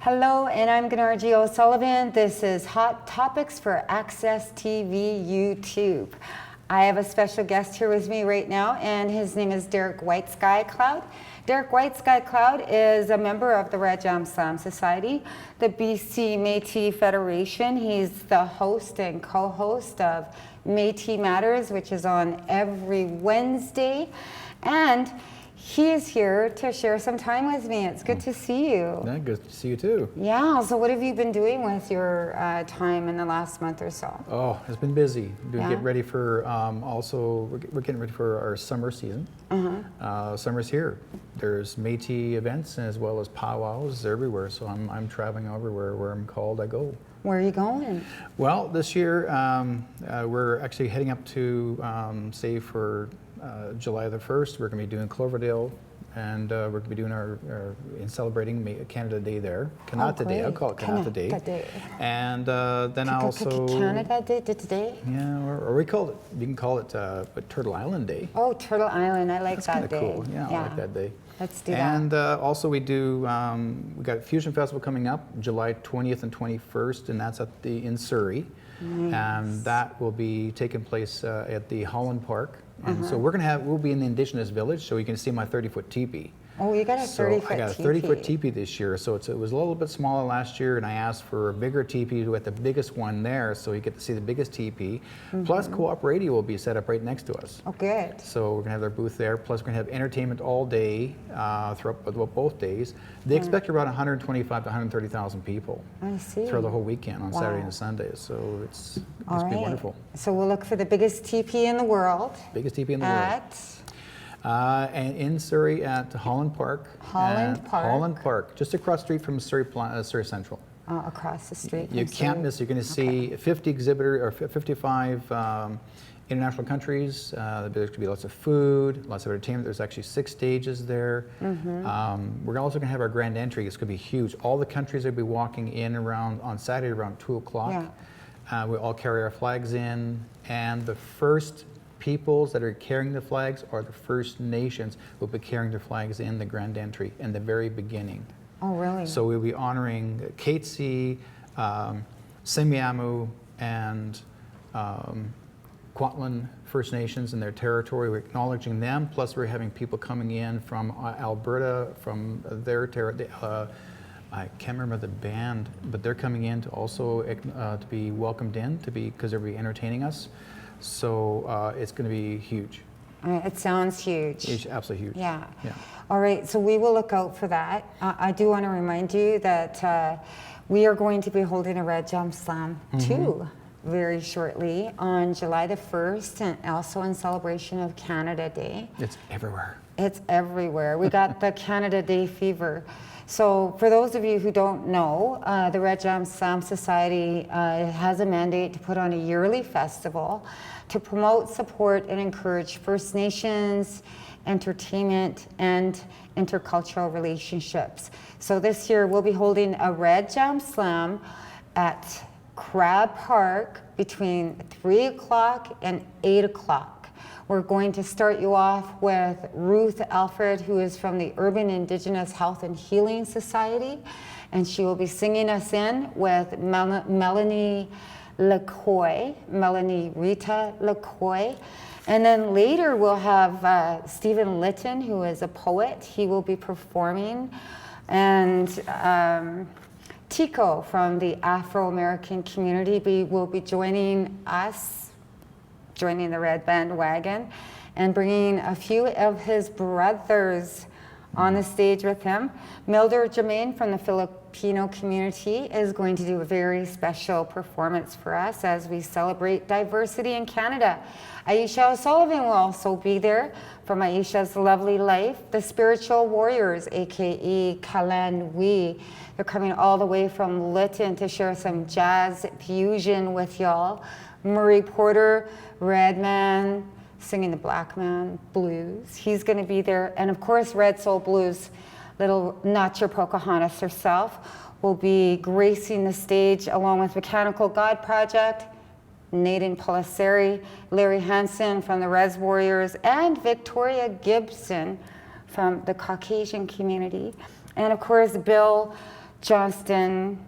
Hello, and I'm Gunargie O'Sullivan. This is Hot Topics for Access TV YouTube. I have a special guest here with me right now, and his name is Derrick Whiteskycloud. Derrick Whiteskycloud is a member of the Red Jam Slam Society, the BC Metis Federation. He's the host and co-host of Metis Matters, which is on every Wednesday. And he is here to share some time with me. It's good to see you. Yeah, good to see you too. Yeah, so what have you been doing with your time in the last month or so? Oh, it's been busy. Getting ready for, we're getting ready for our summer season. Summer's here. There's Métis events as well as powwows everywhere, so I'm traveling everywhere. Where I'm called, I go. Where are you going? Well, this year we're actually heading up to, say for July the 1st, we're going to be doing Cloverdale, and we're going to be doing our in celebrating Canada Day there. Kanata Day, I'll call it Kanata Day. And then also Canada Day today? Yeah, or we call it, you can call it Turtle Island Day. Oh, Turtle Island, I like that day. Cool. Yeah, I like that day. Let's do that. And also we do, we got Fusion Festival coming up, July 20th and 21st, and that's in Surrey. Nice. And that will be taking place at the Holland Park. And so we'll be in the Indigenous village, so you can see my 30-foot teepee. Oh, you got a 30-foot teepee. I got a 30-foot teepee this year, so it was a little bit smaller last year, and I asked for a bigger teepee with the biggest one there, so you get to see the biggest teepee. Plus, Co-op Radio will be set up right next to us. Oh, good. So we're gonna have their booth there. Plus, we're gonna have entertainment all day throughout both days. They expect around 125 to 130,000 people. I see. Throughout the whole weekend on Saturday and Sunday. So it's gonna be wonderful. So we'll look for the biggest teepee in the world. Biggest teepee in the world. And in Surrey at Holland Park. Holland Park, just across the street from Surrey Central. Across the street. You can't miss. You're going to see 50 exhibitors or 55 international countries. There's going to be lots of food, lots of entertainment. There's actually 6 stages there. We're also going to have our grand entry. It's going to be huge. All the countries will be walking in around on Saturday around 2 o'clock. We all carry our flags in, and the first peoples that are carrying the flags are the First Nations who will be carrying their flags in the grand entry in the very beginning. Oh, really? So we'll be honoring Katsi, Semiahmoo, and Kwantlen First Nations in their territory. We're acknowledging them, plus we're having people coming in from Alberta, from their territory. I can't remember the band, but they're coming in to also to be welcomed in, because they'll be entertaining us. So it's going to be huge. It sounds huge. It's absolutely huge. Yeah. All right, so we will look out for that. I do want to remind you that we are going to be holding a Red Jam Slam 2 very shortly on July the 1st, and also in celebration of Canada Day. It's everywhere. It's everywhere. We got the Canada Day fever. So for those of you who don't know, the Red Jam Slam Society has a mandate to put on a yearly festival to promote, support, and encourage First Nations, entertainment, and intercultural relationships. So this year we'll be holding a Red Jam Slam at Crab Park between 3 o'clock and 8 o'clock. We're going to start you off with Ruth Alfred, who is from the Urban Indigenous Health and Healing Society, and she will be singing us in with Melanie Rita LaCoy. And then later we'll have Stephen Litton, who is a poet. He will be performing, and Tico from the Afro-American community will be joining us, joining the Red Bandwagon, and bringing a few of his brothers on the stage with him. Mildred Jermaine from the Filipino community is going to do a very special performance for us as we celebrate diversity in Canada. Aisha O'Sullivan will also be there from Aisha's Lovely Life. The Spiritual Warriors, aka Kalanwi, they're coming all the way from Lytton to share some jazz fusion with y'all. Murray Porter, Redman, singing the Black Man Blues. He's going to be there. And of course, Red Soul Blues, little Not Your Pocahontas herself, will be gracing the stage along with Mechanical God Project, Nathan Pelisseri, Larry Hansen from the Res Warriors, and Victoria Gibson from the Caucasian community. And of course, Bill Johnston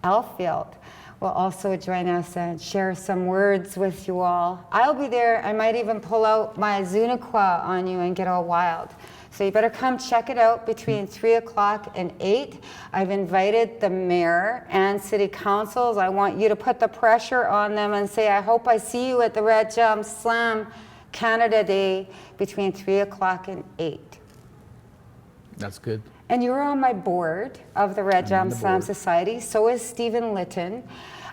Elfield will also join us and share some words with you all. I'll be there. I might even pull out my Zuniqua on you and get all wild. So you better come check it out between 3 o'clock and 8. I've invited the mayor and city councils. I want you to put the pressure on them and say, I hope I see you at the Red Jump Slam Canada Day between 3 o'clock and 8. That's good. And you're on my board of the Red Jump Slam Society. So is Stephen Litton,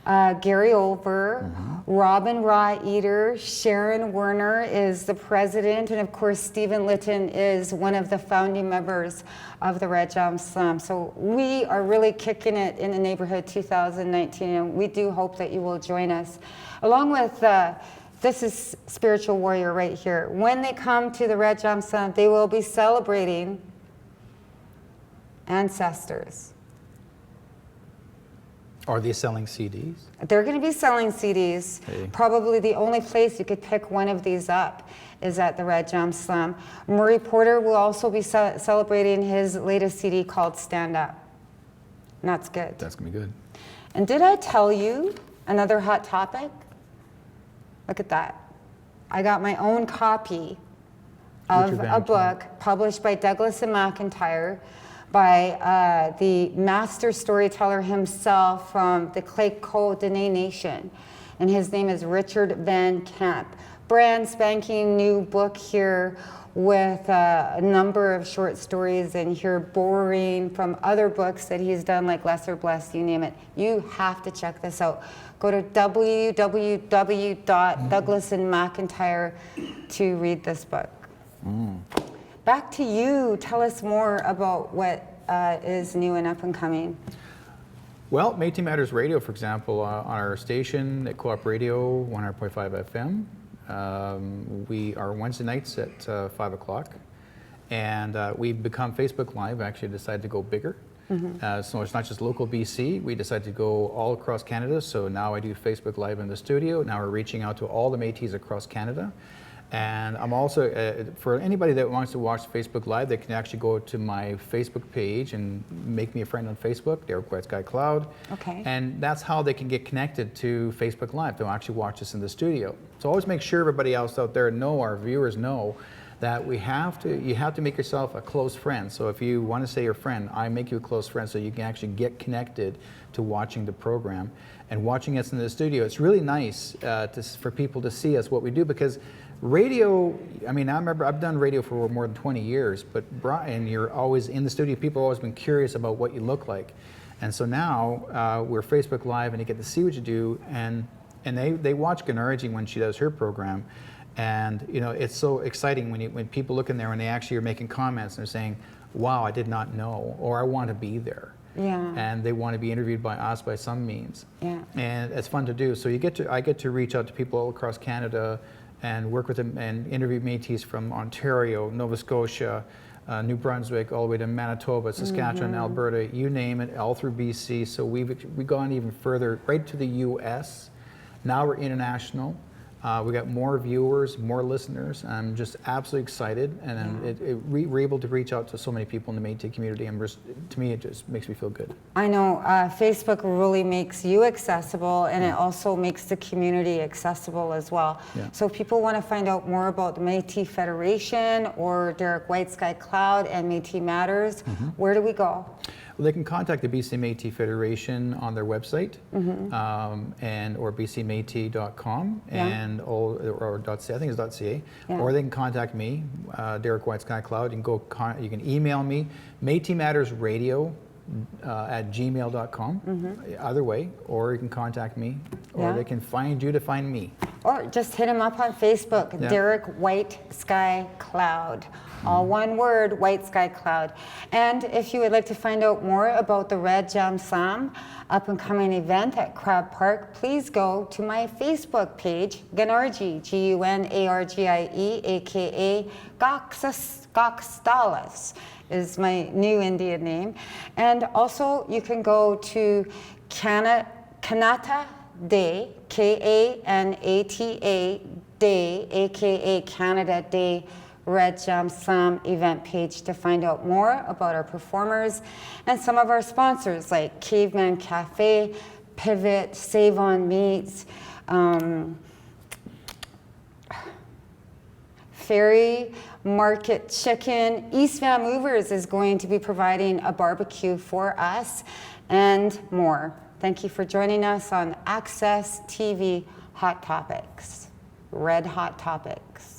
Gary Olver, Robin Raw Eater, Sharon Werner is the president, and of course Stephen Litton is one of the founding members of the Red Jump Slam. So we are really kicking it in the neighborhood 2019, and we do hope that you will join us. Along with this is Spiritual Warrior right here. When they come to the Red Jump Slam, they will be celebrating ancestors. Are they selling CDs? They're going to be selling CDs. Hey. Probably the only place you could pick one of these up is at the Red Jump Slam. Murray Porter will also be celebrating his latest CD called Stand Up. And that's good. That's going to be good. And did I tell you another hot topic? Look at that. I got my own copy of a book published by Douglas and McIntyre by the master storyteller himself from the Clayco Dene Nation. And his name is Richard Van Camp. Brand spanking new book here with a number of short stories and here borrowing from other books that he's done, like Lesser Blessed, you name it. You have to check this out. Go to www.douglasandmcintyre to read this book. Back to you. Tell us more about what is new and up and coming. Well, Métis Matters Radio, for example, on our station at Co-op Radio 100.5 FM. We are Wednesday nights at 5 o'clock. And we've become Facebook Live, actually decided to go bigger. So it's not just local BC, we decided to go all across Canada. So now I do Facebook Live in the studio. Now we're reaching out to all the Métis across Canada. And I'm also, for anybody that wants to watch Facebook Live, they can actually go to my Facebook page and make me a friend on Facebook, Derrick Whiteskycloud. Okay. And that's how they can get connected to Facebook Live. They'll actually watch us in the studio. So always make sure everybody else out there know, our viewers know, that you have to make yourself a close friend. So if you want to say your friend, I make you a close friend so you can actually get connected to watching the program. And watching us in the studio, it's really nice for people to see us, what we do, because radio, I mean, I remember I've done radio for more than 20 years, but Brian, you're always in the studio. People have always been curious about what you look like. And so now we're Facebook Live and you get to see what you do. And they watch Gunargie when she does her program. And you know, it's so exciting when people look in there and they actually are making comments and they're saying, wow, I did not know, or I want to be there. Yeah. And they want to be interviewed by us by some means. Yeah. And it's fun to do. So I get to reach out to people all across Canada and work with them and interview Métis from Ontario, Nova Scotia, New Brunswick, all the way to Manitoba, Saskatchewan, Alberta, you name it, all through BC. So we've gone even further, right to the US. Now we're international. We got more viewers, more listeners. I'm just absolutely excited, and we're able to reach out to so many people in the Métis community, and to me, it just makes me feel good. I know Facebook really makes you accessible, and it also makes the community accessible as well. Yeah. So if people want to find out more about the Metis Federation or Derrick Whiteskycloud and Métis Matters, where do we go? Well, they can contact the BC Metis Federation on their website, or bcmetis.com, or .ca, I think it's .ca, or they can contact me, Derrick Whiteskycloud. You can email me, metismattersradio at gmail.com, either way, or you can contact me, or they can find you to find me. Or just hit him up on Facebook, Derrick Whiteskycloud. All one word, Whiteskycloud. And if you would like to find out more about the Red Jump Slam up and coming event at Crab Park, please go to my Facebook page, Gunargie, Gunargie, aka Goxstalis is my new Indian name. And also you can go to Kanata Day, Kanata Day, aka Canada Day Red Jam Slam event page to find out more about our performers and some of our sponsors like Caveman Cafe, Pivot, Save on Meats, Ferry Market Chicken. East Van Movers is going to be providing a barbecue for us and more. Thank you for joining us on Access TV Hot Topics, Red Hot Topics.